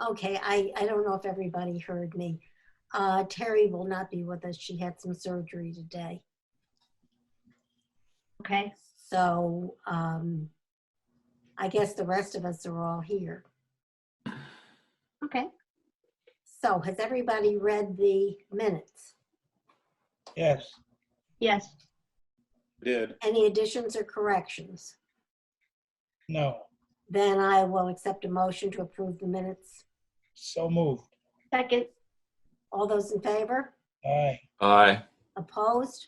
Okay, I don't know if everybody heard me. Terry will not be with us. She had some surgery today. Okay. So I guess the rest of us are all here. Okay. So has everybody read the minutes? Yes. Yes. Did. Any additions or corrections? No. Then I will accept a motion to approve the minutes. So moved. Second. All those in favor? Aye. Aye. Opposed?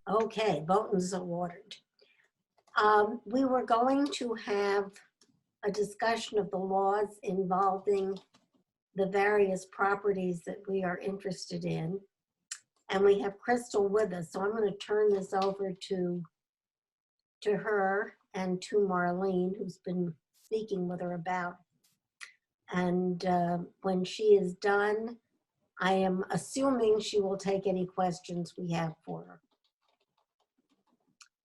Okay, voting's ordered. We were going to have a discussion of the laws involving the various properties that we are interested in. And we have Crystal with us, so I'm going to turn this over to her and to Marlene, who's been speaking with her about. And when she is done, I am assuming she will take any questions we have for her.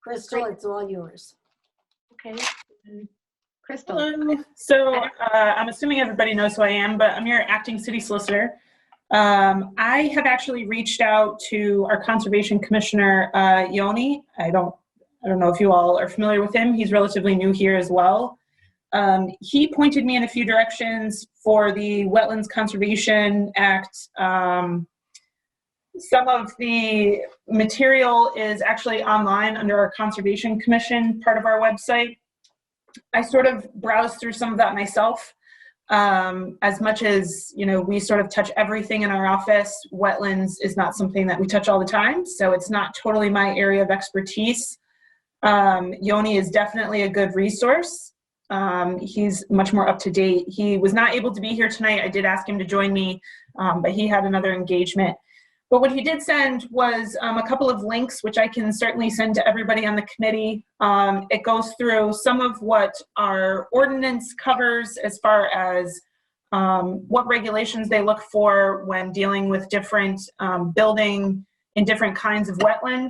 Crystal, Great. it's all yours. Okay. Crystal. Hello. So I'm assuming everybody knows who I am, but I'm your acting city solicitor. I have actually reached out to our conservation commissioner, Yoni. I don't know if you all are familiar with him. He's relatively new here as well. He pointed me in a few directions for the Wetlands Conservation Act. Some of the material is actually online under our Conservation Commission part of our website. I sort of browsed through some of that myself. As much as, you know, we sort of touch everything in our office, wetlands is not something that we touch all the time, so it's not totally my area of expertise. Yoni is definitely a good resource. He's much more up to date. He was not able to be here tonight. I did ask him to join me, but he had another engagement. But what he did send was a couple of links, which I can certainly send to everybody on the committee. It goes through some of what our ordinance covers as far as what regulations they look for when dealing with different building in different kinds of wetland.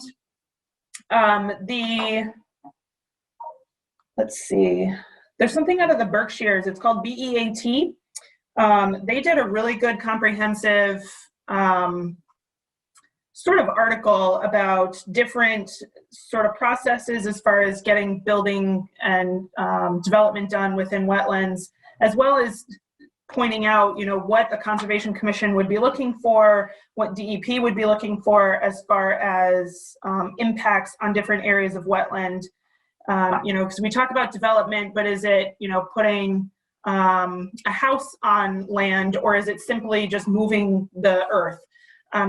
Let's see, there's something out of the Berkshires. It's called BEAT. They did a really good comprehensive sort of article about different sort of processes as far as getting building and development done within wetlands, as well as pointing out, you know, what the Conservation Commission would be looking for, what DEP would be looking for as far as impacts on different areas of wetland. You know, because we talk about development, but is it, you know, putting a house on land, or is it simply just moving the earth?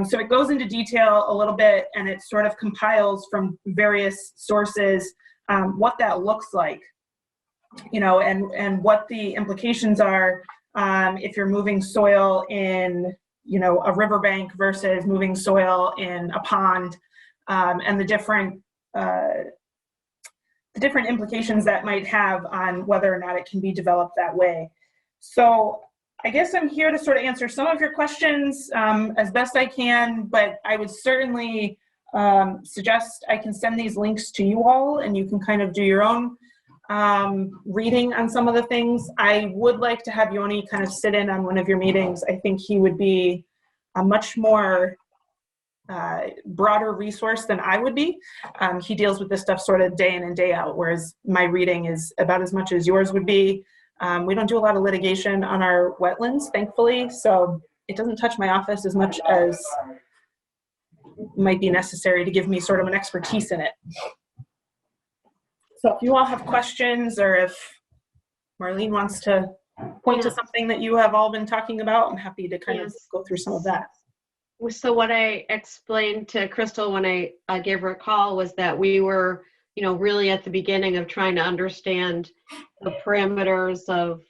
So it goes into detail a little bit, and it sort of compiles from various sources what that looks like, you know, and what the implications are if you're moving soil in, you know, a riverbank versus moving soil in a pond, and the different implications that might have on whether or not it can be developed that way. So I guess I'm here to sort of answer some of your questions as best I can, but I would certainly suggest I can send these links to you all, and you can kind of do your own reading on some of the things. I would like to have Yoni kind of sit in on one of your meetings. I think he would be a much more broader resource than I would be. He deals with this stuff sort of day in and day out, whereas my reading is about as much as yours would be. We don't do a lot of litigation on our wetlands, thankfully, so it doesn't touch my office as much as might be necessary to give me sort of an expertise in it. So if you all have questions, or if Marlene wants to point to something that you have all been talking about, I'm happy to kind of go through some of that. So what I explained to Crystal when I gave her a call was that we were, you know, really at the beginning of trying to understand the parameters of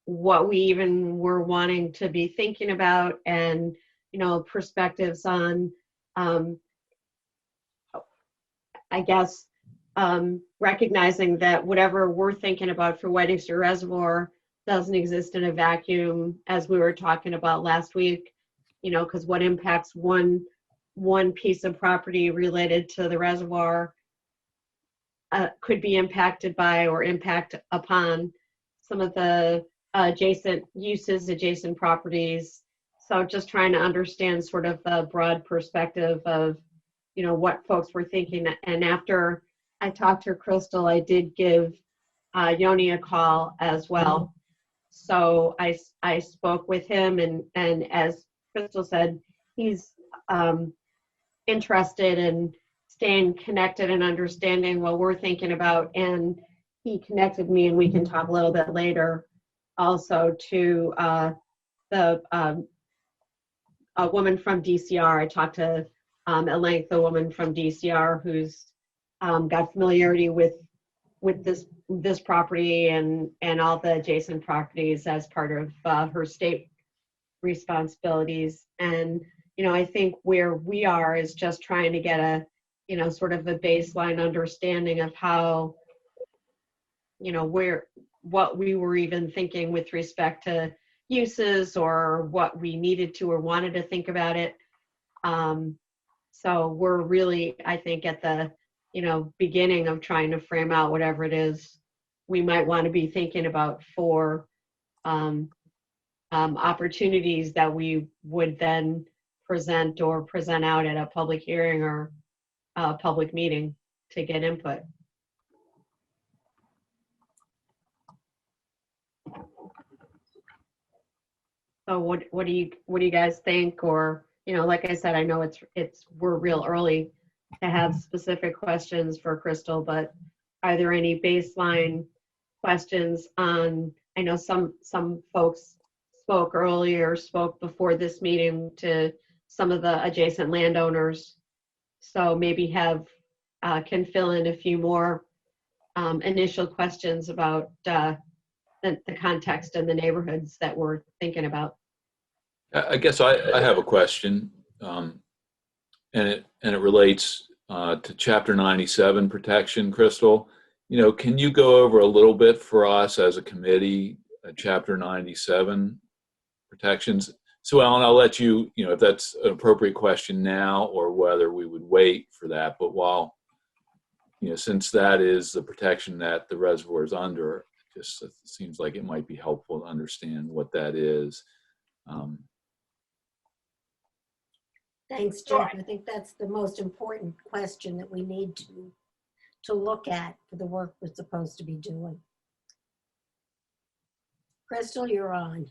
what we even were wanting to be thinking about, and, you know, perspectives on, I guess, recognizing that whatever we're thinking about for Whiting Street Reservoir doesn't exist in a vacuum, as we were talking about last week, you know, because what impacts one piece of property related to the reservoir could be impacted by or impact upon some of the adjacent uses, adjacent properties. So just trying to understand sort of the broad perspective of, what folks were thinking. And after I talked to Crystal, I did give Yoni a call as well. So I spoke with him, and as Crystal said, he's interested in staying connected and understanding what we're thinking about. And he connected me, and we can talk a little bit later, also to a woman from DCR. I talked to at length a woman from DCR who's got familiarity with this property and all the adjacent properties as part of her state responsibilities. And I think where we are is just trying to get a sort of a baseline understanding of how what we were even thinking with respect to uses, or what we needed to or wanted to think about it. So we're really, I think, at the beginning of trying to frame out whatever it is we might want to be thinking about for opportunities that we would then present out at a public hearing or a public meeting to get input. So what do you guys think? Or, like I said, I know we're real early to have specific questions for Crystal, but are there any baseline questions on, I know some folks spoke before this meeting to some of the adjacent landowners. So maybe can fill in a few more initial questions about the context and the neighborhoods that we're thinking about. I guess I have a question, and it relates to Chapter 97 protection. Crystal, can you go over a little bit for us as a committee, Chapter 97 protections? So Alan, I'll let you, if that's an appropriate question now, or whether we would wait for that. But while, since that is the protection that the reservoir is under, just it seems like it might be helpful to understand what that is. Thanks, Jeff. I think that's the most important question that we need to look at for the work we're supposed to be doing. Crystal, you're on.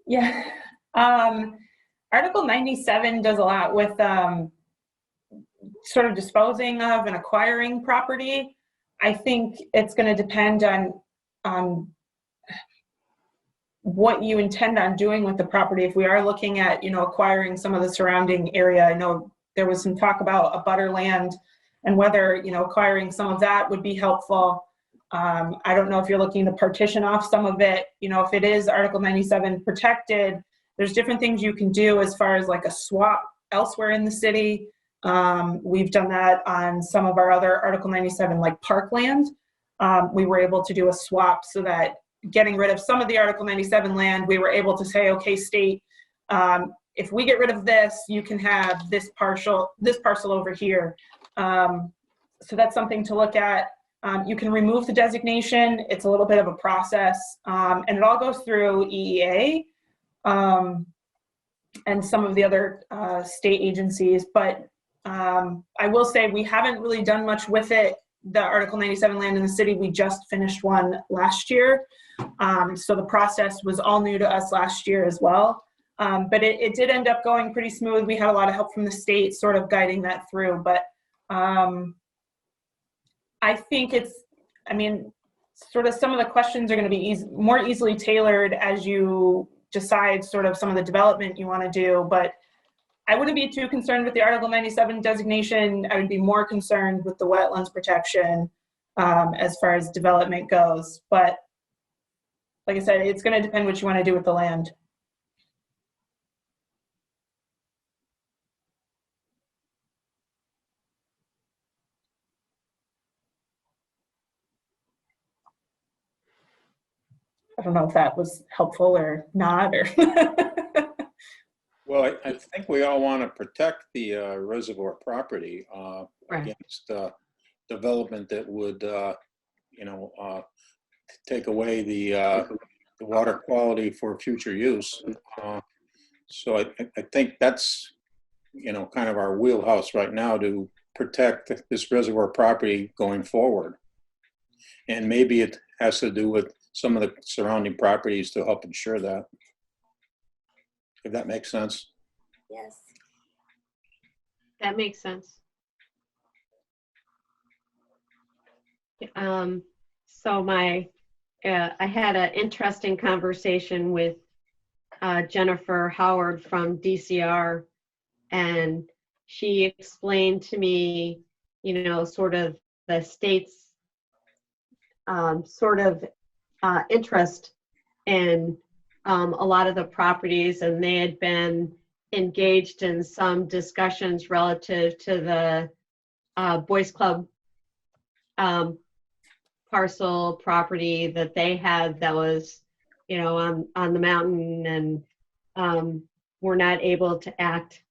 Yeah. Article 97 does a lot with sort of disposing of and acquiring property. I think it's going to depend on what you intend on doing with the property. If we are looking at, acquiring some of the surrounding area, I know there was some talk about a butter land and whether, acquiring some of that would be helpful. I don't know if you're looking to partition off some of it. If it is Article 97 protected, there's different things you can do as far as like a swap elsewhere in the city. We've done that on some of our other Article 97, like parkland. We were able to do a swap so that getting rid of some of the Article 97 land, we were able to say, okay, state, if we get rid of this, you can have this parcel over here. So that's something to look at. You can remove the designation. It's a little bit of a process, and it all goes through EEA and some of the other state agencies. But I will say we haven't really done much with it. The Article 97 land in the city, we just finished one last year. So the process was all new to us last year as well. But it did end up going pretty smooth. We had a lot of help from the state sort of guiding that through. But I think sort of some of the questions are going to be more easily tailored as you decide sort of some of the development you want to do. But I wouldn't be too concerned with the Article 97 designation. I would be more concerned with the wetlands protection as far as development goes. But like I said, it's going to depend what you want to do with the land. I don't know if that was helpful or not. Or Well, I think we all want to protect the reservoir property Right. against development that would, take away the the water quality for future use. So I think that's, kind of our wheelhouse right now to protect this reservoir property going forward. And maybe it has to do with some of the surrounding properties to help ensure that. If that makes sense. Yes. That makes sense. So I had an interesting conversation with Jennifer Howard from DCR, and she explained to me, sort of the state's interest in a lot of the properties, and they had been engaged in some discussions relative to the Boys Club parcel property that they had that was, on the mountain, and were not able to act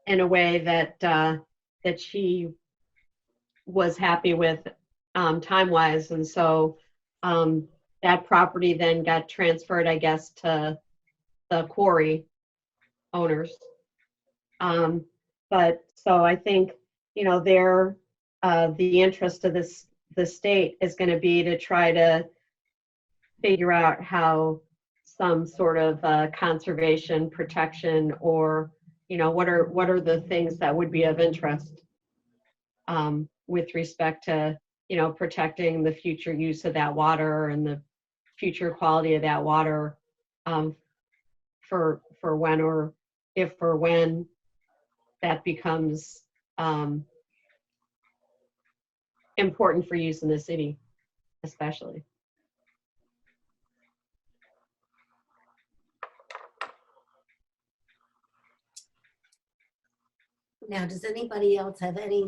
in a way that that she was happy with time-wise. And so that property then got transferred, I guess, to the quarry owners. But so I think, the interest of the state is going to be to try to figure out how some sort of conservation protection, or what are the things that would be of interest with respect to protecting the future use of that water and the future quality of that water for when, or if or when that becomes important for use in the city, especially. Now, does anybody else have any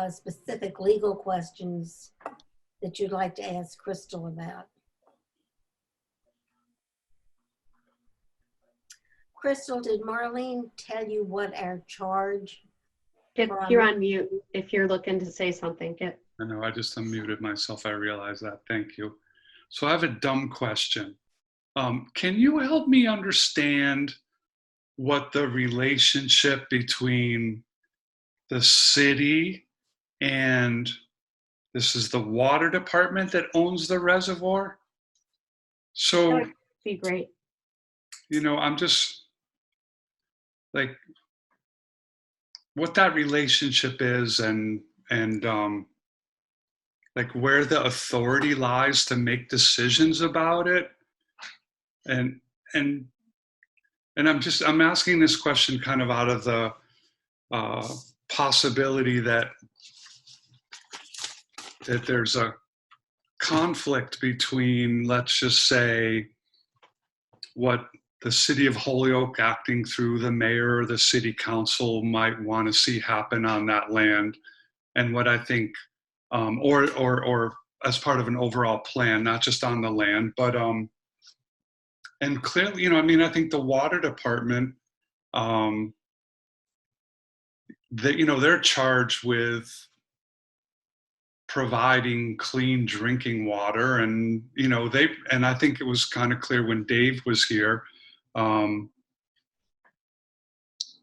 specific legal questions that you'd like to ask Crystal about? Crystal, did Marlene tell you what our charge? You're on mute if you're looking to say something. I know, I just unmuted myself. I realize that. Thank you. So I have a dumb question. Can you help me understand what the relationship between the city and this is the water department that owns the reservoir? So, That would be great. I'm just like, what that relationship is, and like where the authority lies to make decisions about it. And I'm asking this question kind of out of the possibility that there's a conflict between, let's just say, what the city of Holyoke, acting through the mayor or the city council, might want to see happen on that land, and what I think, or as part of an overall plan, not just on the land, but and clearly, I think the water department, they're charged with providing clean drinking water, and and I think it was kind of clear when Dave was here,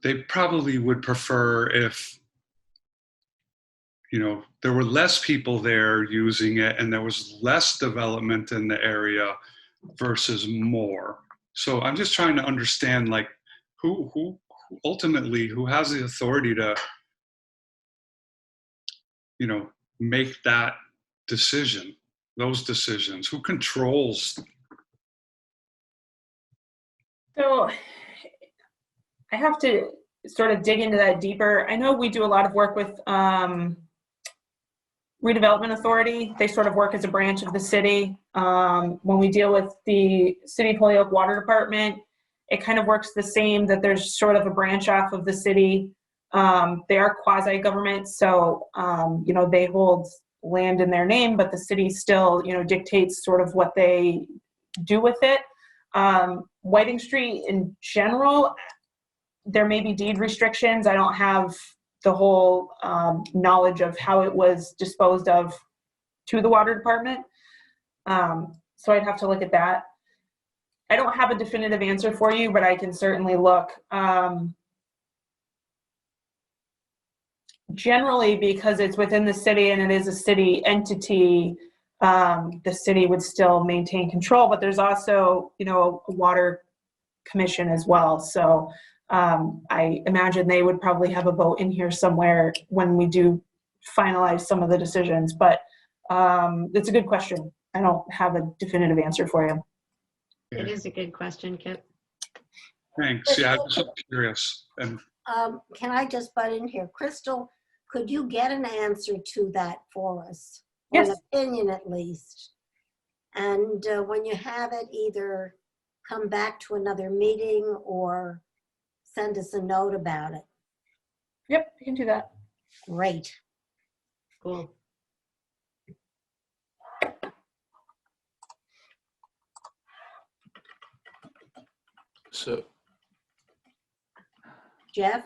they probably would prefer if there were less people there using it and there was less development in the area versus more. So I'm just trying to understand, like, who ultimately, who has the authority to make that decision, those decisions, who controls? So I have to sort of dig into that deeper. I know we do a lot of work with Redevelopment Authority. They sort of work as a branch of the city. When we deal with the City of Holyoke Water Department, it kind of works the same, that there's sort of a branch off of the city. They are quasi-government, so they hold land in their name, but the city still dictates sort of what they do with it. Whiting Street in general, there may be deed restrictions. I don't have the whole knowledge of how it was disposed of to the water department. So I'd have to look at that. I don't have a definitive answer for you, but I can certainly look. Generally, because it's within the city and it is a city entity, the city would still maintain control, but there's also, you know, a water commission as well. So I imagine they would probably have a vote in here somewhere when we do finalize some of the decisions, but it's a good question. I don't have a definitive answer for you. It is a good question, Kip. Thanks. Yeah, I'm just curious. And Can I just butt in here? Crystal, could you get an answer to that for us? Yes. Or an opinion at least. And when you have it, either come back to another meeting or send us a note about it. Yep, you can do that. Great. Cool. So, Jeff?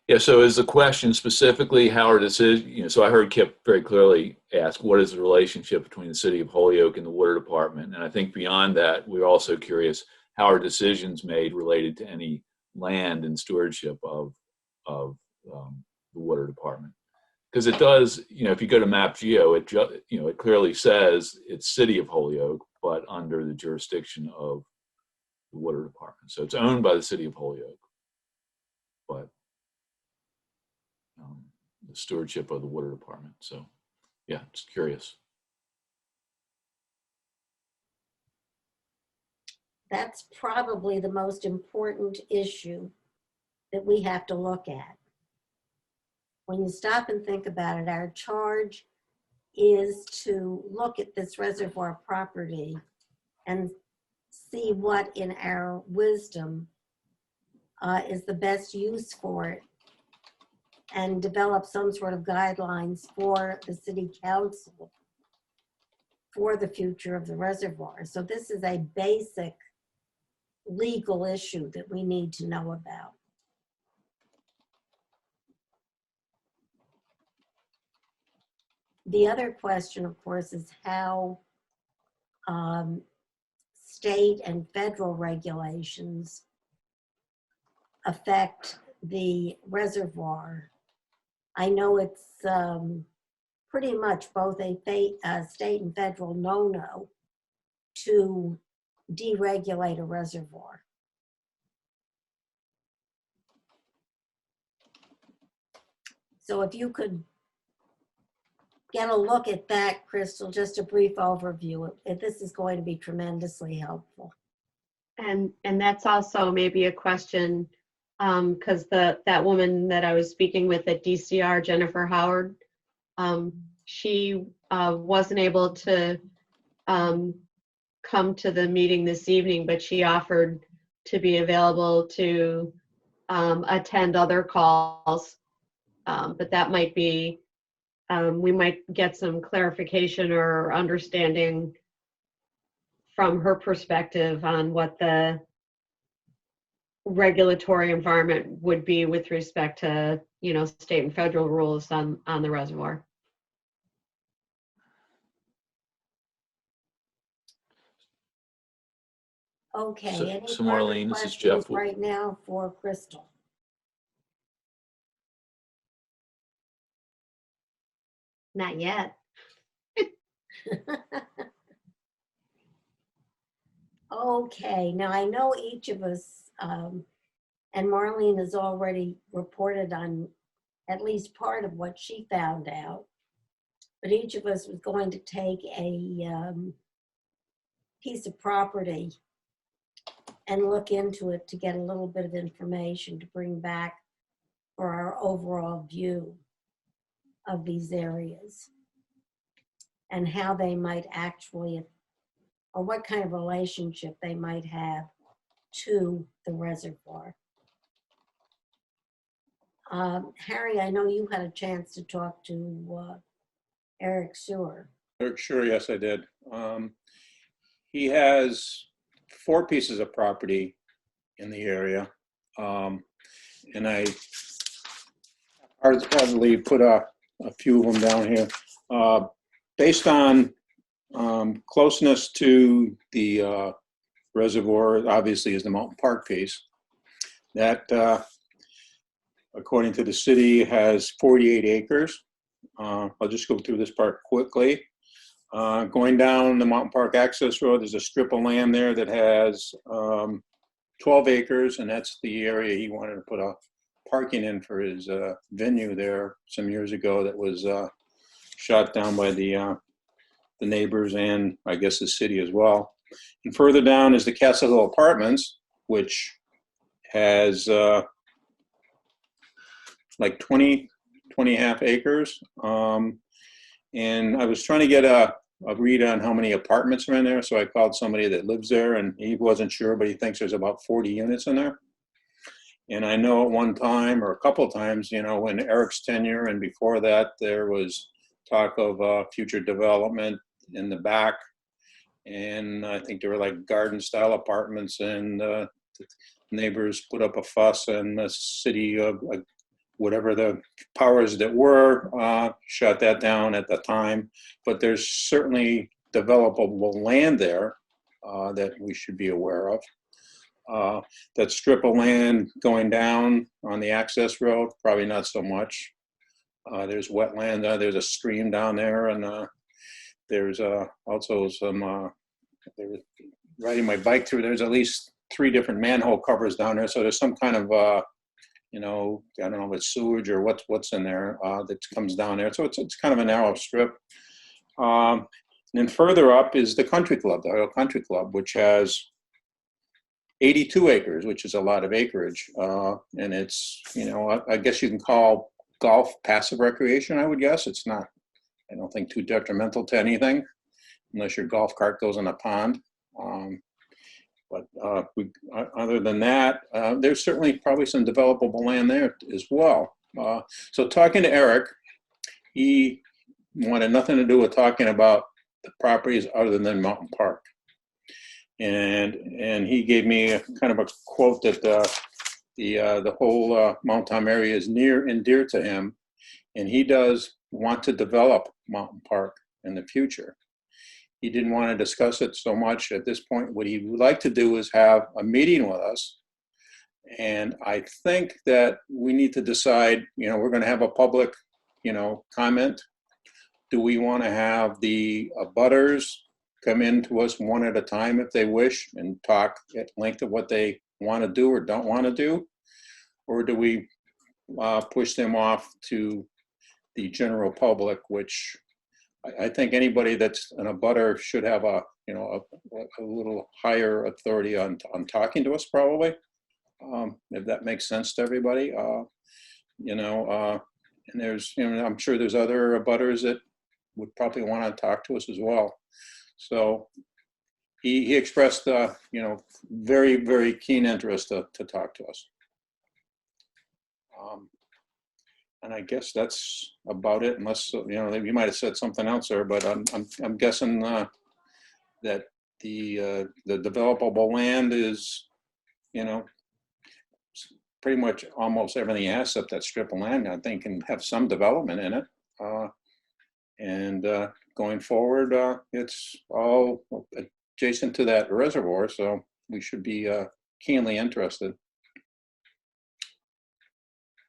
yeah, so is the question specifically how our decision, you know, so I heard Kip very clearly ask, what is the relationship between the city of Holyoke and the water department? And I think beyond that, we're also curious how are decisions made related to any land and stewardship of the water department? Because it does, you know, if you go to Map Geo, it clearly says it's city of Holyoke, but under the jurisdiction of the water department. So it's owned by the city of Holyoke, but the stewardship of the water department. So yeah, just curious. That's probably the most important issue that we have to look at. When you stop and think about it, our charge is to look at this reservoir property and see what in our wisdom is the best use for it and develop some sort of guidelines for the city council for the future of the reservoir. So this is a basic legal issue that we need to know about. The other question, of course, is how state and federal regulations affect the reservoir. I know it's pretty much both a state and federal no-no to deregulate a reservoir. So if you could get a look at that, Crystal, just a brief overview. This is going to be tremendously helpful. And that's also maybe a question, because that woman that I was speaking with at DCR, Jennifer Howard, she wasn't able to come to the meeting this evening, but she offered to be available to attend other calls. But that might be, we might get some clarification or understanding from her perspective on what the regulatory environment would be with respect to, you know, state and federal rules on the reservoir. Okay. Any So further Marlene, this is questions Jeff. right now for Crystal? Not yet. Okay, now I know each of us, and Marlene has already reported on at least part of what she found out, but each of us was going to take a piece of property and look into it to get a little bit of information to bring back for our overall view of these areas and how they might actually, or what kind of relationship they might have to the reservoir. Harry, I know you had a chance to talk to Eric Sewer. Sure, yes, I did. He has 4 pieces of property in the area. And I hardly put a few of them down here. Based on closeness to the reservoir obviously is the Mountain Park piece. That, according to the city, has 48 acres. I'll just go through this part quickly. Going down the Mountain Park access road, there's a strip of land there that has 12 acres, and that's the area he wanted to put a parking in for his venue there some years ago that was shot down by the neighbors and I guess the city as well. And further down is the Castle Hill Apartments, which has like 20 and a half acres. And I was trying to get a read on how many apartments are in there. So I called somebody that lives there and he wasn't sure, but he thinks there's about 40 units in there. And I know at one time or a couple of times, you know, in Eric's tenure and before that, there was talk of future development in the back. And I think there were like garden style apartments, and the neighbors put up a fuss, and the city, whatever the powers that were, shut that down at the time. But there's certainly developable land there that we should be aware of. That strip of land going down on the access road, probably not so much. There's wetland, there's a stream down there, and there's also some, riding my bike through, there's at least 3 different manhole covers down there. So there's some kind of, you know, I don't know if it's sewage or what's in there that comes down there. So it's kind of a narrow strip. And then further up is the country club, the Holyoke Country Club, which has 82 acres, which is a lot of acreage. And it's, you know, I guess you can call golf passive recreation, I would guess. It's not, I don't think, too detrimental to anything, unless your golf cart goes in a pond. But other than that, there's certainly probably some developable land there as well. So talking to Eric, he wanted nothing to do with talking about the properties other than Mountain Park. And he gave me a kind of a quote that the whole Mount Tom area is near and dear to him, and he does want to develop Mountain Park in the future. He didn't want to discuss it so much at this point. What he would like to do is have a meeting with us. And I think that we need to decide, you know, we're going to have a public, you know, comment. Do we want to have the abutters come in to us one at a time if they wish and talk at length of what they want to do or don't want to do? Or do we push them off to the general public, which I think anybody that's an abutter should have a, you know, a little higher authority on talking to us probably, if that makes sense to everybody. You know, and there's, you know, I'm sure there's other abutters that would probably want to talk to us as well. So he expressed, you know, very, very keen interest to talk to us. And I guess that's about it, unless, you know, you might have said something else there, but I'm guessing that the developable land is, you know, pretty much almost everything has except that strip of land, I think, can have some development in it. And going forward, it's all adjacent to that reservoir, so we should be keenly interested.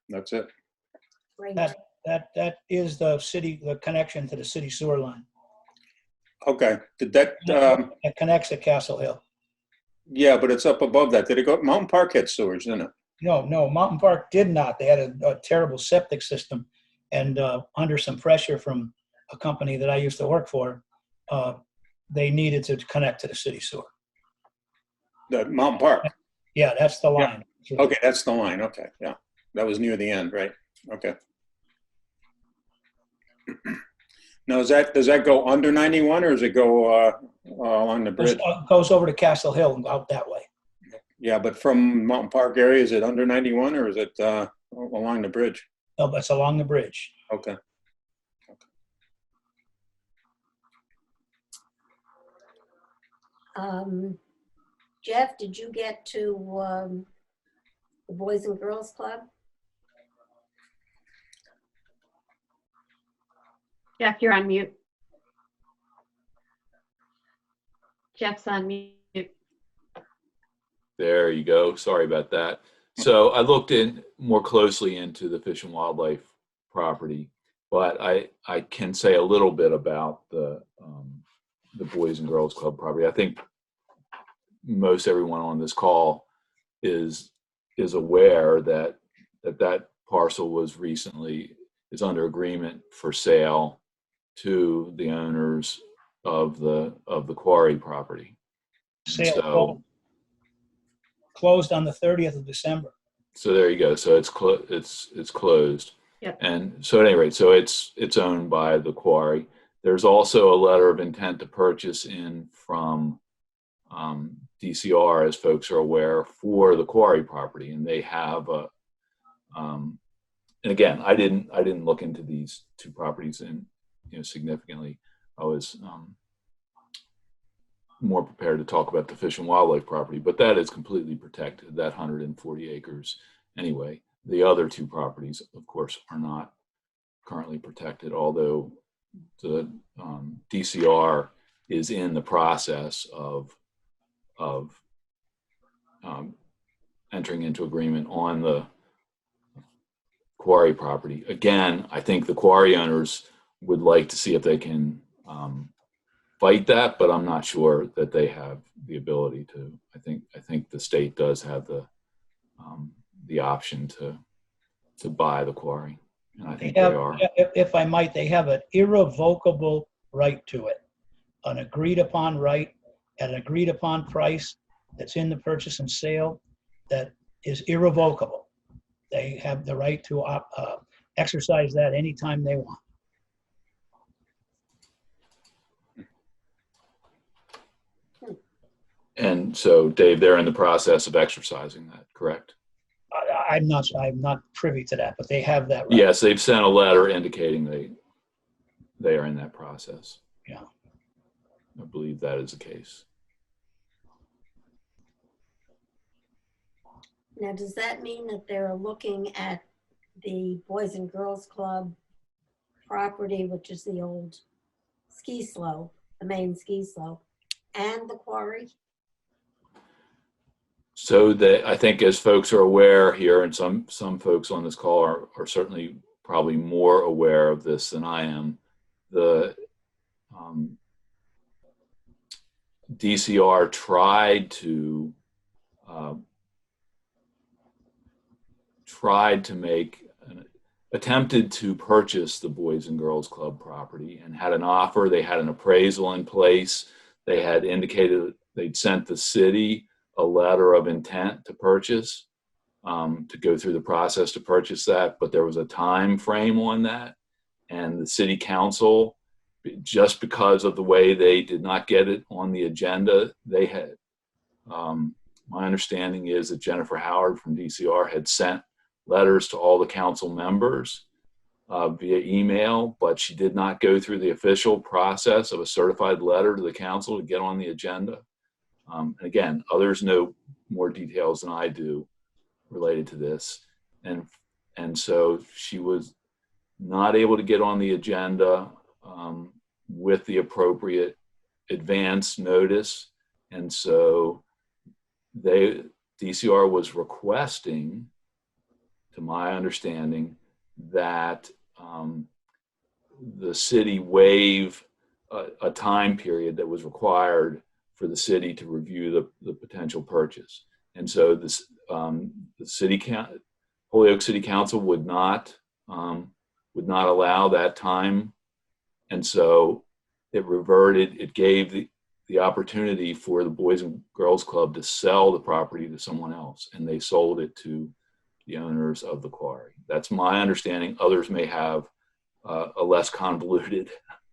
That's it. Great. That is the city, the connection to the city sewer line. Okay, did that, It connects to Castle Hill. yeah, but it's up above that. Did it go, Mountain Park had sewers, didn't it? No, Mountain Park did not. They had a terrible septic system, and under some pressure from a company that I used to work for, they needed to connect to the city sewer. The Mountain Park. Yeah, that's the line. Okay, that's the line. Okay, yeah. That was near the end, right? Okay. Now, does that go under 91 or does it go along the bridge? It goes over to Castle Hill and out that way. Yeah, but from Mountain Park area, is it under 91 or is it along the bridge? No, but it's along the bridge. Okay. Jeff, did you get to the Boys and Girls Club? Jeff, you're on mute. Jeff's on mute. There you go. Sorry about that. So I looked in more closely into the Fish and Wildlife property, but I can say a little bit about the Boys and Girls Club property. I think most everyone on this call is aware that parcel was recently is under agreement for sale to the owners of the quarry property. Sale So, closed on the 30th of December. so there you go. So it's closed. Yep. And so at any rate, so it's owned by the quarry. There's also a letter of intent to purchase in from DCR, as folks are aware, for the quarry property, and they have a. And again, I didn't look into these two properties significantly. I was more prepared to talk about the Fish and Wildlife property, but that is completely protected, that 140 acres anyway. The other two properties, of course, are not currently protected, although the DCR is in the process of entering into agreement on the quarry property. Again, I think the quarry owners would like to see if they can fight that, but I'm not sure that they have the ability to. I think the state does have the option to buy the quarry, and I think they are. If I might, they have an irrevocable right to it, an agreed upon right at an agreed upon price that's in the purchase and sale that is irrevocable. They have the right to exercise that anytime they want. And so, Dave, they're in the process of exercising that, correct? I'm not privy to that, but they have that right. Yes, they've sent a letter indicating they are in that process. Yeah. I believe that is the case. Now, does that mean that they're looking at the Boys and Girls Club property, which is the old ski slope, the main ski slope, and the quarry? So I think, as folks are aware here, and some folks on this call are certainly probably more aware of this than I am, the DCR attempted to purchase the Boys and Girls Club property and had an offer. They had an appraisal in place. They had indicated they'd sent the city a letter of intent to purchase, to go through the process to purchase that, but there was a time frame on that, and the city council, just because of the way they did not get it on the agenda, they had, my understanding is that Jennifer Howard from DCR had sent letters to all the council members via email, but she did not go through the official process of a certified letter to the council to get on the agenda. And again, others know more details than I do related to this. And so she was not able to get on the agenda with the appropriate advance notice. And so DCR was requesting, to my understanding, that the city waive a time period that was required for the city to review the potential purchase. And so this, the Holyoke City Council would not allow that time. And so it reverted, it gave the opportunity for the Boys and Girls Club to sell the property to someone else, and they sold it to the owners of the quarry. That's my understanding. Others may have a less convoluted.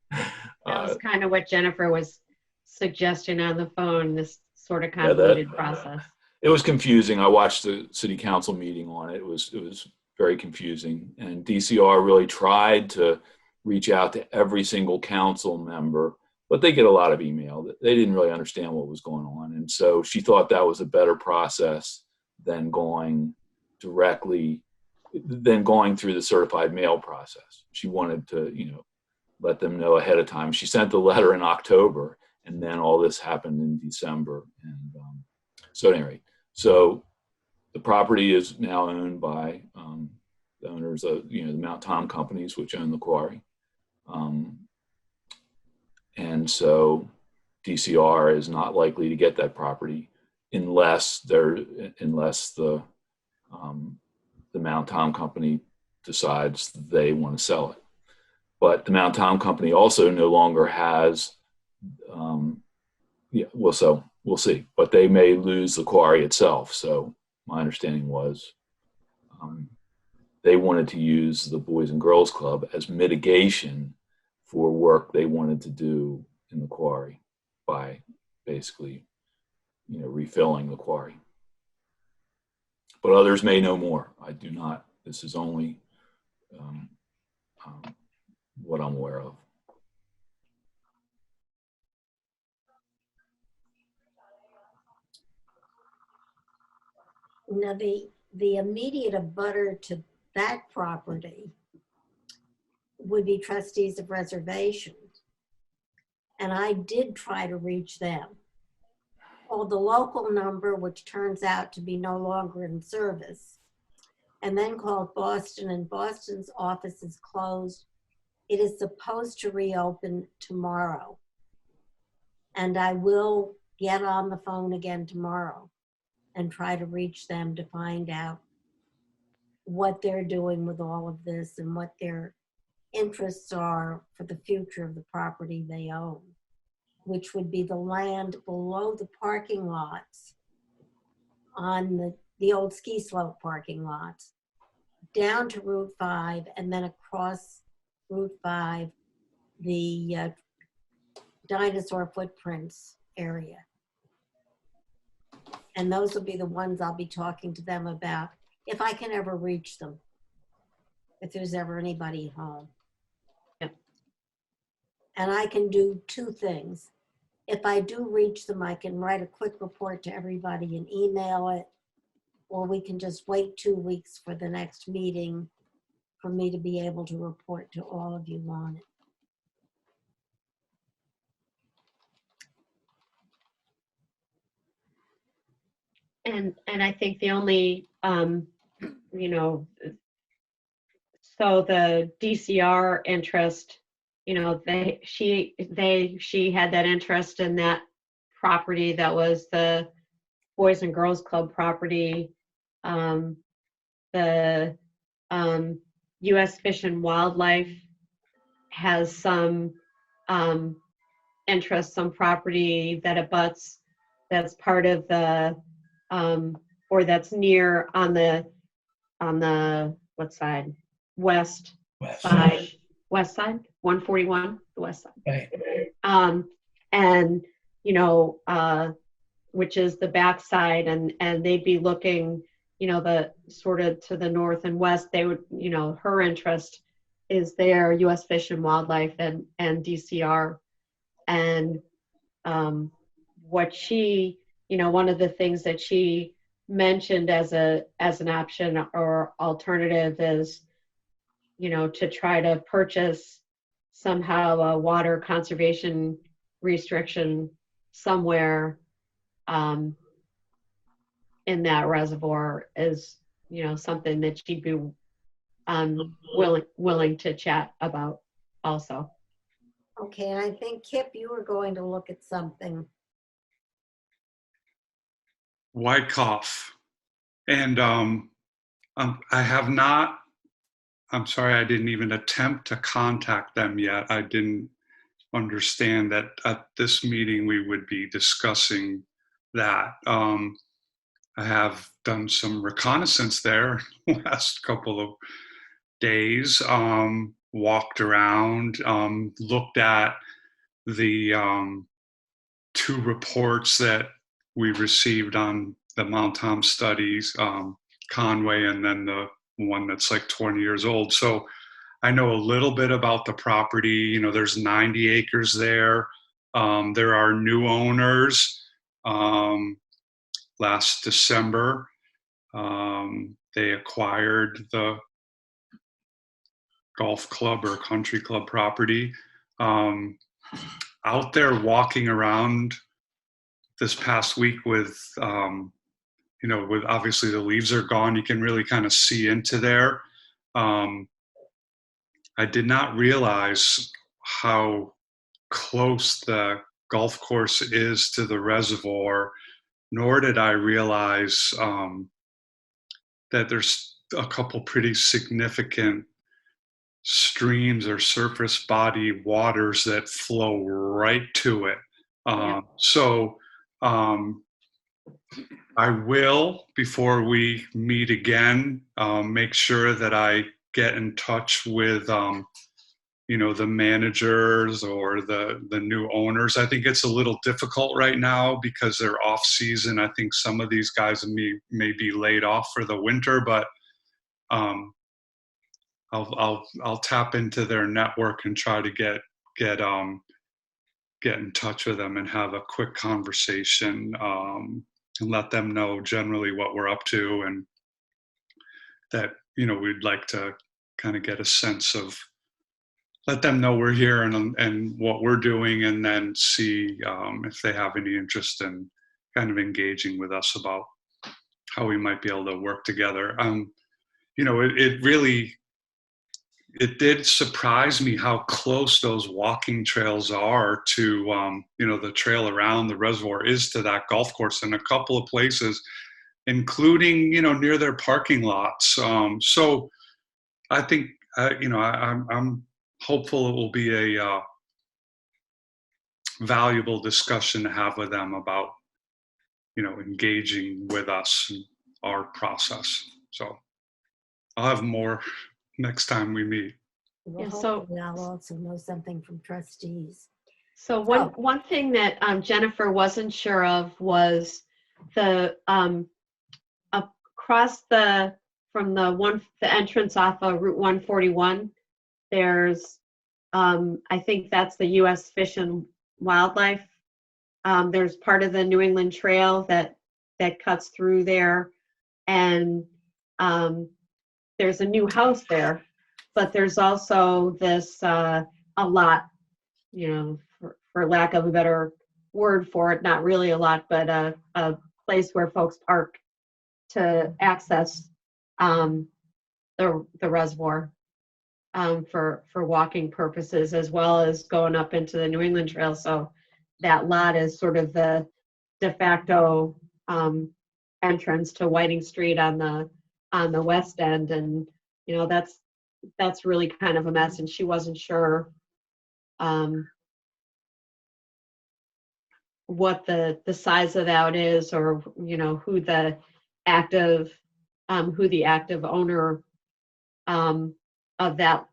That was kind of what Jennifer was suggesting on the phone, this sort of convoluted process. It was confusing. I watched the city council meeting on it. It was very confusing. And DCR really tried to reach out to every single council member, but they get a lot of email. They didn't really understand what was going on. And so she thought that was a better process than going through the certified mail process. She wanted to, let them know ahead of time. She sent the letter in October, and then all this happened in December. And so at any rate, So the property is now owned by the owners of, the Mount Tom companies, which own the quarry. And so DCR is not likely to get that property unless the Mount Tom company decides they want to sell it. But the Mount Tom company also no longer has, so we'll see. But they may lose the quarry itself. So my understanding was they wanted to use the Boys and Girls Club as mitigation for work they wanted to do in the quarry by basically, refilling the quarry. But others may know more. I do not. This is only what I'm aware of. Now, the immediate abutter to that property would be Trustees of Reservations. And I did try to reach them. Called the local number, which turns out to be no longer in service, and then called Boston, and Boston's office is closed. It is supposed to reopen tomorrow. And I will get on the phone again tomorrow and try to reach them to find out what they're doing with all of this and what their interests are for the future of the property they own, which would be the land below the parking lots on the old ski slope parking lots, down to Route 5, and then across Route 5, the dinosaur footprints area. And those will be the ones I'll be talking to them about, if I can ever reach them, if there's ever anybody home. Yep. And I can do two things. If I do reach them, I can write a quick report to everybody and email it, or we can just wait 2 weeks for the next meeting for me to be able to report to all of you on it. And I think the only, so the DCR interest, she had that interest in that property that was the Boys and Girls Club property. The U.S. Fish and Wildlife has some interest, some property that abuts, that's part of the or that's near on the what side? West side, 141, the west side. Right. And which is the back side, and they'd be looking, the sort of to the north and west. They would, her interest is there, U.S. Fish and Wildlife and DCR, and what she, one of the things that she mentioned as an option or alternative is, to try to purchase somehow a water conservation restriction somewhere in that reservoir is, something that she'd be willing to chat about also. Okay, and I think, Kip, you were going to look at something. Wycoff. And I have not, I'm sorry, I didn't even attempt to contact them yet. I didn't understand that at this meeting we would be discussing that. I have done some reconnaissance there last couple of days, walked around, looked at the 2 reports that we received on the Mount Tom studies, Conway, and then the one that's like 20 years old. So I know a little bit about the property. There's 90 acres there. There are new owners. Last December, they acquired the golf club or country club property. Out there walking around this past week with with obviously the leaves are gone, you can really kind of see into there. I did not realize how close the golf course is to the reservoir, nor did I realize that there's a couple pretty significant streams or surface body waters that flow right to it. Yeah. So I will, before we meet again, make sure that I get in touch with the managers or the new owners. I think it's a little difficult right now because they're off season. I think some of these guys may be laid off for the winter, but I'll tap into their network and try to get in touch with them and have a quick conversation, and let them know generally what we're up to, and that we'd like to kind of get a sense of, let them know we're here and what we're doing, and then see if they have any interest in kind of engaging with us about how we might be able to work together. It did surprise me how close those walking trails are to, the trail around the reservoir is to that golf course in a couple of places, including, near their parking lots. So I think, I'm hopeful it will be a valuable discussion to have with them about, engaging with us in our process. So I'll have more next time we meet. Well, Yeah, so- hopefully I'll also know something from trustees. So one thing that Jennifer wasn't sure of was the across from the entrance off of Route 141. There's I think that's the U.S. Fish and Wildlife. There's part of the New England Trail that cuts through there, and there's a new house there, but there's also this a lot, for lack of a better word for it, not really a lot, but a place where folks park to access the reservoir for walking purposes, as well as going up into the New England Trail. So that lot is sort of the de facto entrance to Whiting Street on the west end, and that's really kind of a mess, and she wasn't sure what the size of that is, or who the active owner of that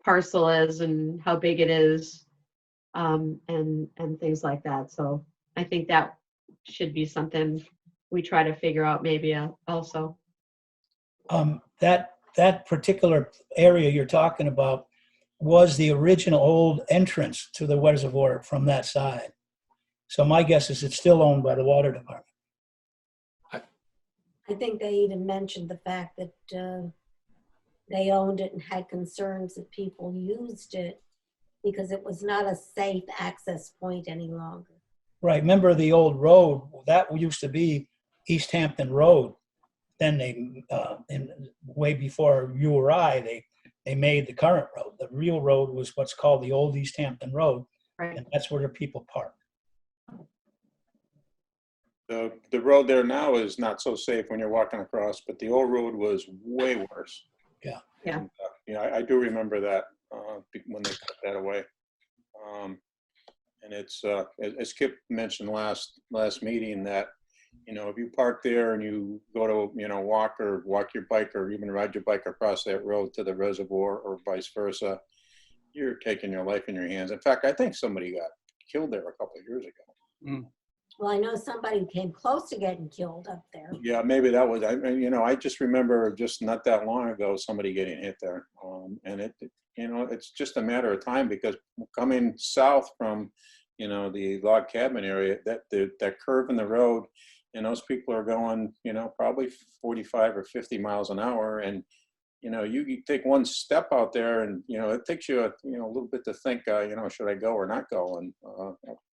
parcel is, and how big it is, and things like that. So I think that should be something we try to figure out maybe also. That particular area you're talking about was the original old entrance to the reservoir from that side. So my guess is it's still owned by the water department. I think they even mentioned the fact that they owned it and had concerns that people used it because it was not a safe access point any longer. Right. Remember the old road? That used to be East Hampton Road. Then they, way before you or I, they made the current road. The real road was what's called the old East Hampton Road, Right. and that's where the people park. The road there now is not so safe when you're walking across, but the old road was way worse. Yeah. Yeah. And, I do remember that when they cut that away. And it's as Kip mentioned last meeting, that if you park there and you go to walk your bike or even ride your bike across that road to the reservoir or vice versa, you're taking your life in your hands. In fact, I think somebody got killed there a couple of years ago. Mm. Well, I know somebody came close to getting killed up there. Yeah, maybe that was. I just remember just not that long ago somebody getting hit there, and it's just a matter of time, because coming south from the log cabin area, that curve in the road, and those people are going probably 45 or 50 miles an hour, and you take one step out there, and it takes you a little bit to think, should I go or not go, and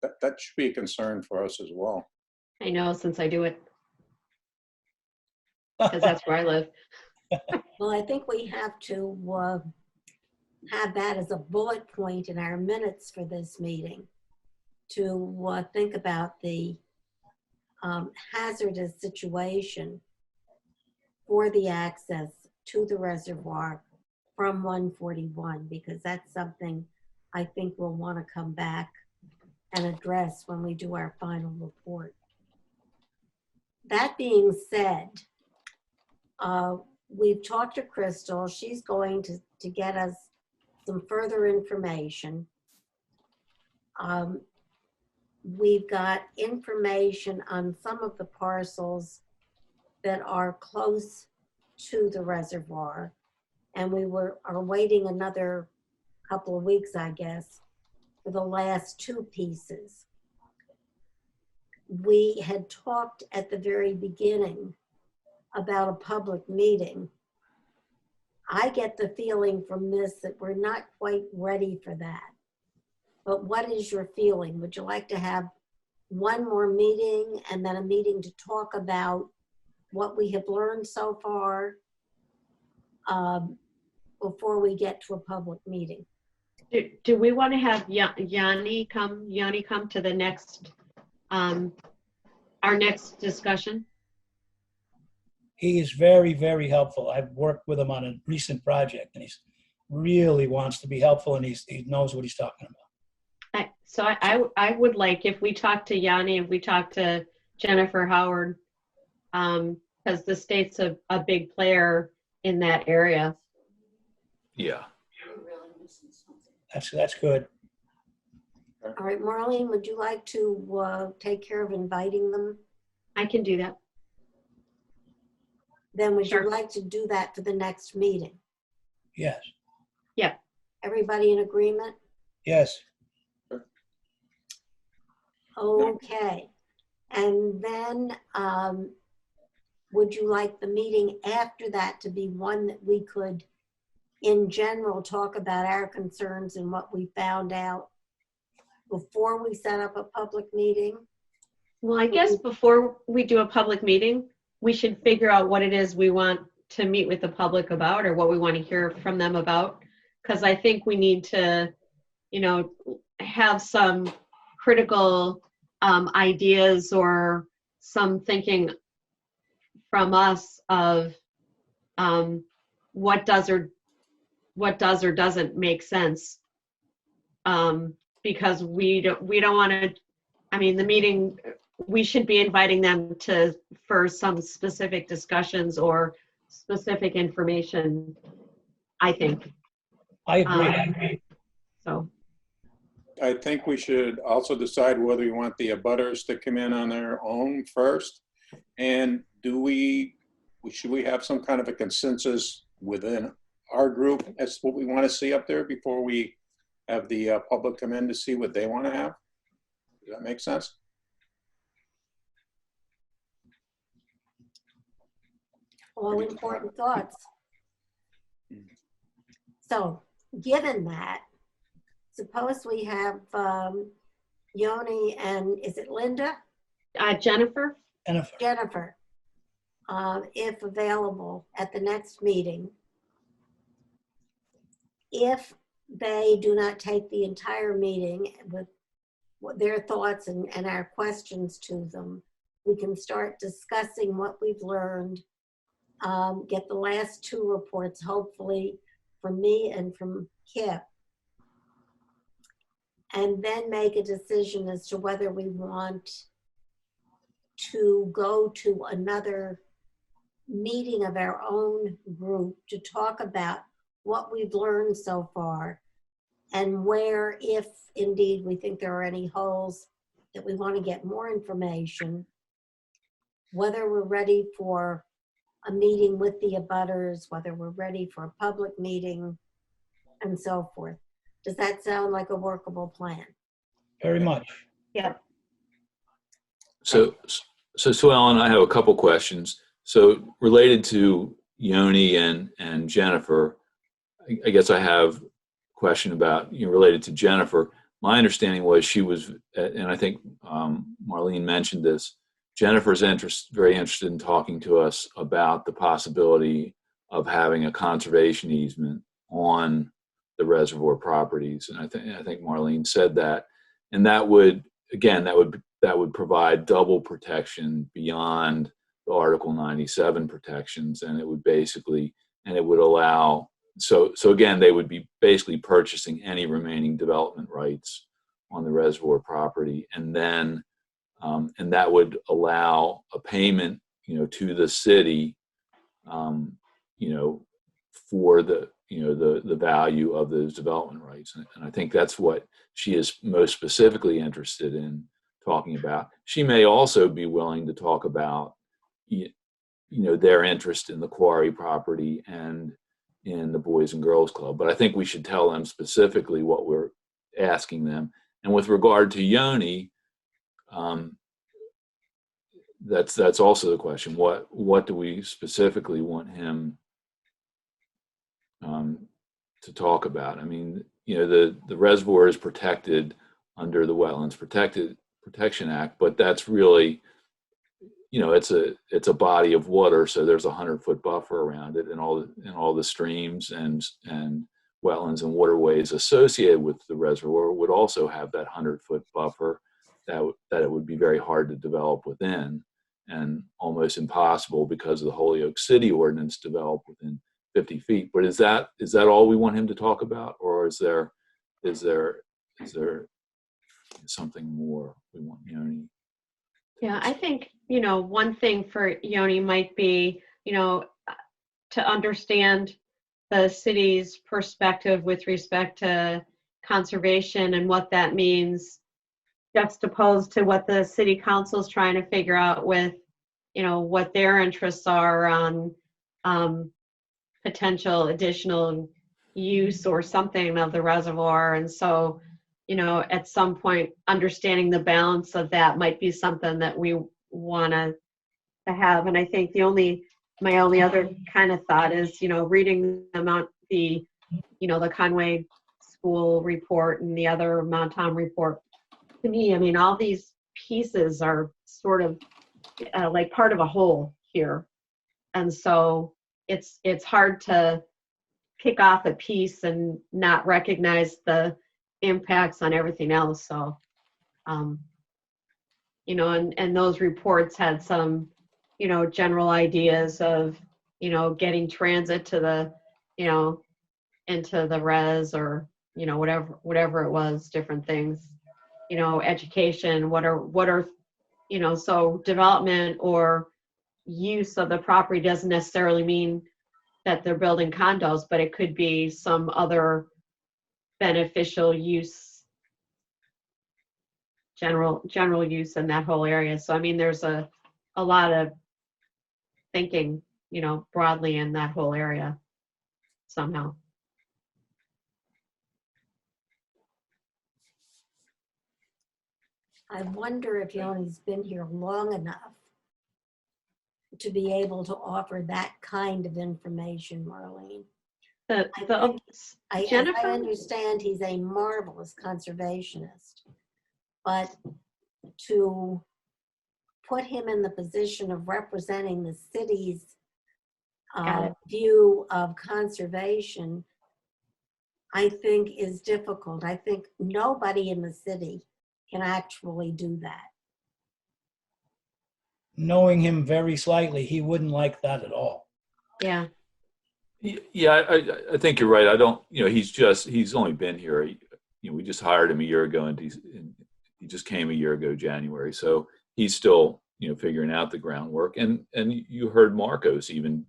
that should be a concern for us as well. I know, since I do it. because that's where I live. Well, I think we have to have that as a bullet point in our minutes for this meeting to think about the hazardous situation for the access to the reservoir from 141, because that's something I think we'll want to come back and address when we do our final report. That being said, we've talked to Crystal. She's going to get us some further information. We've got information on some of the parcels that are close to the reservoir, and we are waiting another couple of weeks, I guess, for the last two pieces. We had talked at the very beginning about a public meeting. I get the feeling from this that we're not quite ready for that. But what is your feeling? Would you like to have one more meeting and then a meeting to talk about what we have learned so far before we get to a public meeting? Do we want to have Yanni come to the next, our next discussion? He is very, very helpful. I've worked with him on a recent project, and he really wants to be helpful, and he knows what he's talking about. So I would like, if we talk to Yanni, if we talk to Jennifer Howard, because the state's a big player in that area. Yeah. That's good. All right, Marlene, would you like to take care of inviting them? I can do that. Then would Sure. you like to do that for the next meeting? Yes. Yeah. Everybody in agreement? Yes. Okay. And then would you like the meeting after that to be one that we could, in general, talk about our concerns and what we found out before we set up a public meeting? Well, I guess before we do a public meeting, we should figure out what it is we want to meet with the public about, or what we want to hear from them about. Because I think we need to, have some critical ideas or some thinking from us of what does or doesn't make sense. Because we don't want to, the meeting, we should be inviting them for some specific discussions or specific information, I think. I agree. So. I think we should also decide whether we want the abutters to come in on their own first. And should we have some kind of a consensus within our group as to what we want to see up there before we have the public come in to see what they want to have? Does that make sense? All important thoughts. So, given that, suppose we have Yoni and, is it Linda? Jennifer? Jennifer, if available at the next meeting. If they do not take the entire meeting with their thoughts and our questions to them, we can start discussing what we've learned, get the last two reports, hopefully from me and from Kip, and then make a decision as to whether we want to go to another meeting of our own group to talk about what we've learned so far, and where, if indeed we think there are any holes that we want to get more information, whether we're ready for a meeting with the abutters, whether we're ready for a public meeting, and so forth. Does that sound like a workable plan? Very much. Yeah. So Sue Ellen, I have a couple questions. So related to Yoni and Jennifer, I guess I have a question about, related to Jennifer. My understanding was she was, and I think Marlene mentioned this, Jennifer's very interested in talking to us about the possibility of having a conservation easement on the reservoir properties. And I think Marlene said that. And that would, again, that would provide double protection beyond the Article 97 protections. And it would basically, and it would allow, so again, they would be basically purchasing any remaining development rights on the reservoir property. And then, and that would allow a payment, to the city, for the value of those development rights. And I think that's what she is most specifically interested in talking about. She may also be willing to talk about, their interest in the quarry property and in the Boys and Girls Club. But I think we should tell them specifically what we're asking them. And with regard to Yoni, that's also the question. What do we specifically want him to talk about? I mean, the reservoir is protected under the Wetlands Protection Act, but that's really, it's a body of water, so there's 100-foot buffer around it, and all the streams and wetlands and waterways associated with the reservoir would also have that 100-foot buffer that it would be very hard to develop within, and almost impossible because of the Holyoke City ordinance develop within 50 feet. But is that all we want him to talk about, or is there something more we want Yoni? Yeah, I think, one thing for Yoni might be, to understand the city's perspective with respect to conservation and what that means, juxtaposed to what the city council is trying to figure out with, what their interests are on potential additional use or something of the reservoir. And so, at some point, understanding the balance of that might be something that we want to have. And I think my only other kind of thought is, reading the Conway School report and the other Montom report. To me, I mean, all these pieces are sort of like part of a whole here. And so it's hard to pick off a piece and not recognize the impacts on everything else. So, and those reports had some, general ideas of, getting transit to the, into the res, or, whatever it was, different things, education, what are, so development or use of the property doesn't necessarily mean that they're building condos, but it could be some other beneficial use, general use in that whole area. So, I mean, there's a lot of thinking, broadly in that whole area somehow. I wonder if Yoni's been here long enough to be able to offer that kind of information, Marlene. As I understand, he's a marvelous conservationist, but to put him in the position of representing the city's view of conservation, I think is difficult. I think nobody in the city can actually do that. Knowing him very slightly, he wouldn't like that at all. Yeah. Yeah, I think you're right. I don't, he's only been here. We just hired him a year ago, and he just came a year ago, January. So he's still, figuring out the groundwork. And you heard Marcos even,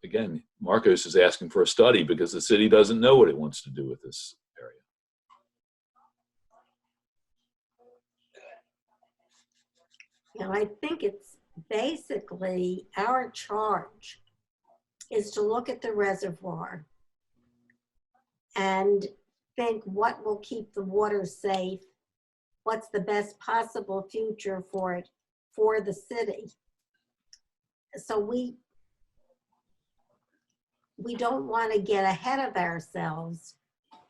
again, Marcos is asking for a study because the city doesn't know what it wants to do with this area. I think it's basically our charge is to look at the reservoir and think what will keep the water safe, what's the best possible future for it, for the city. So we don't want to get ahead of ourselves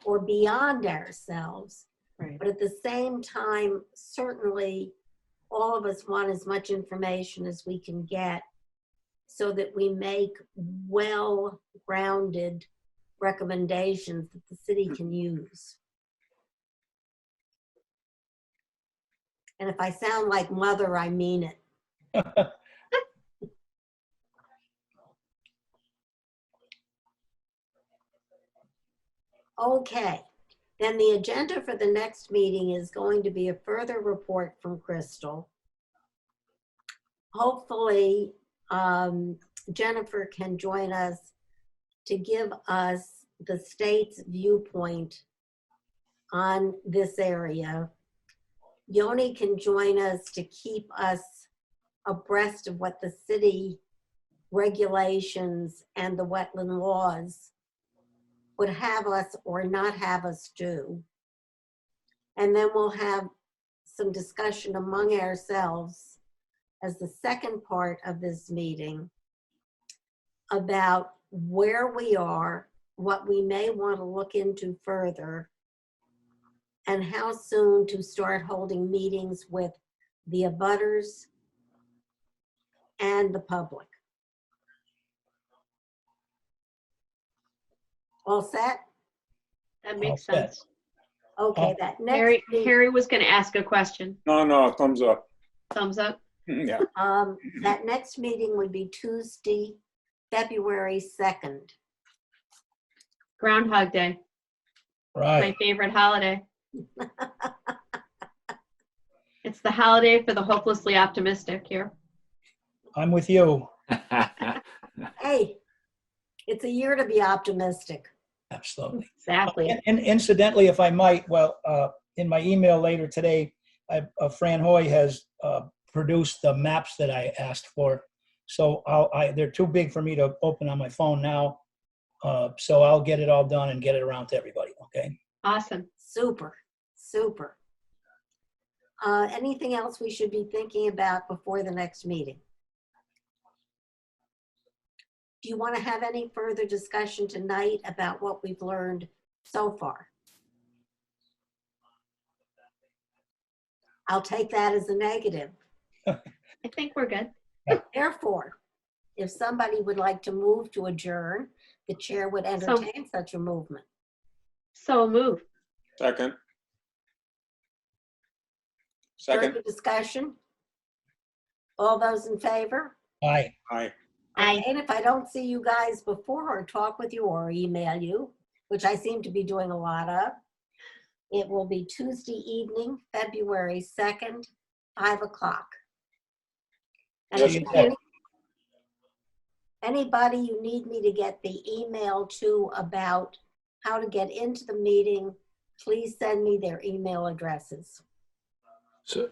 or beyond ourselves, Right. but at the same time, certainly all of us want as much information as we can get so that we make well-grounded recommendations that the city can use. And if I sound like mother, I mean it. Okay, then the agenda for the next meeting is going to be a further report from Crystal. Hopefully, Jennifer can join us to give us the state's viewpoint on this area. Yoni can join us to keep us abreast of what the city regulations and the wetland laws would have us or not have us do. And then we'll have some discussion among ourselves as the second part of this meeting about where we are, what we may want to look into further, and how soon to start holding meetings with the abutters and the public. All set? That makes All set. sense. Okay, that next meeting, Harry was going to ask a question. No, thumbs up. Thumbs up. Yeah. that next meeting would be Tuesday, February 2nd. Groundhog Day, my Right. favorite holiday. It's the holiday for the hopelessly optimistic here. I'm with you. Hey, it's a year to be optimistic. Absolutely. Exactly. And incidentally, if I might, well, in my email later today, Fran Hoy has produced the maps that I asked for. So they're too big for me to open on my phone now. So I'll get it all done and get it around to everybody, okay? Awesome. Super, super. Anything else we should be thinking about before the next meeting? Do you want to have any further discussion tonight about what we've learned so far? I'll take that as a negative. I think we're good. Therefore, if somebody would like to move to adjourn, the chair would entertain such a movement. So move. Second. Further discussion? All those in favor? Aye. Aye. Aye. And if I don't see you guys before or talk with you or email you, which I seem to be doing a lot of, it will be Tuesday evening, February 2nd, 5 o'clock. And Yes, if you any- anybody you need me to get the email to about how to get into the meeting, please send me their email addresses. So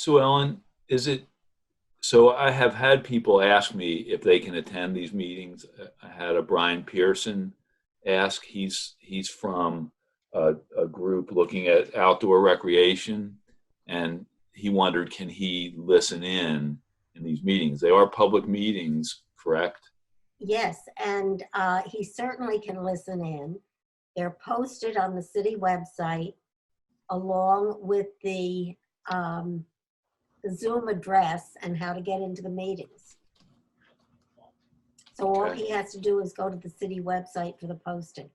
Ellen, so I have had people ask me if they can attend these meetings. I had a Brian Pearson ask. He's from a group looking at outdoor recreation, and he wondered, can he listen in these meetings? They are public meetings, correct? Yes, and he certainly can listen in. They're posted on the city website along with the Zoom address and how to get into the meetings. So all Okay. he has to do is go to the city website for the posting.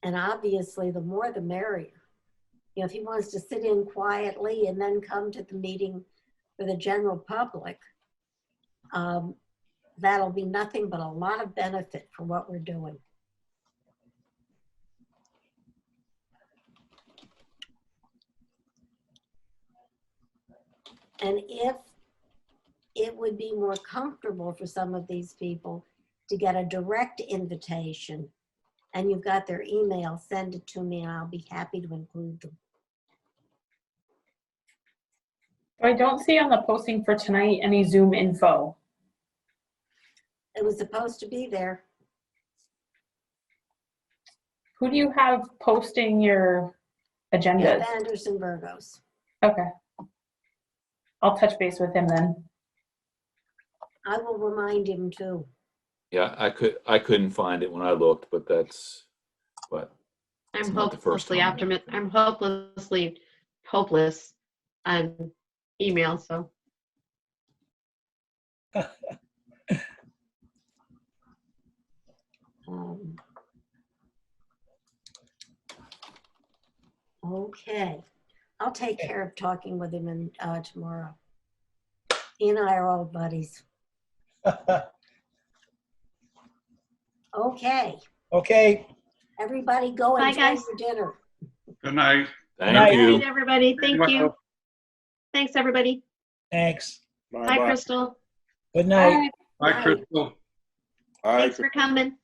And obviously, the more the merrier. You know, if he wants to sit in quietly and then come to the meeting for the general public, that'll be nothing but a lot of benefit for what we're doing. And if it would be more comfortable for some of these people to get a direct invitation and you've got their email, send it to me and I'll be happy to include them. I don't see on the posting for tonight any Zoom info. It was supposed to be there. Who do you have posting your agendas? Jeff Anderson Burgos. Okay. I'll touch base with him then. I will remind him too. Yeah, I couldn't find it when I looked, but that's but I'm It's not the first hopelessly time. optimistic. I'm hopelessly hopeless on email. So Okay, I'll take care of talking with him tomorrow. He and I are old buddies. Okay, Okay, everybody go Bye, enjoy guys. your dinner. Good night. thank Night. good you. night, everybody. Thank you. Thanks, everybody. thanks. Bye, Crystal. Good night. Bye, Bye. Crystal. Bye. Thanks for coming.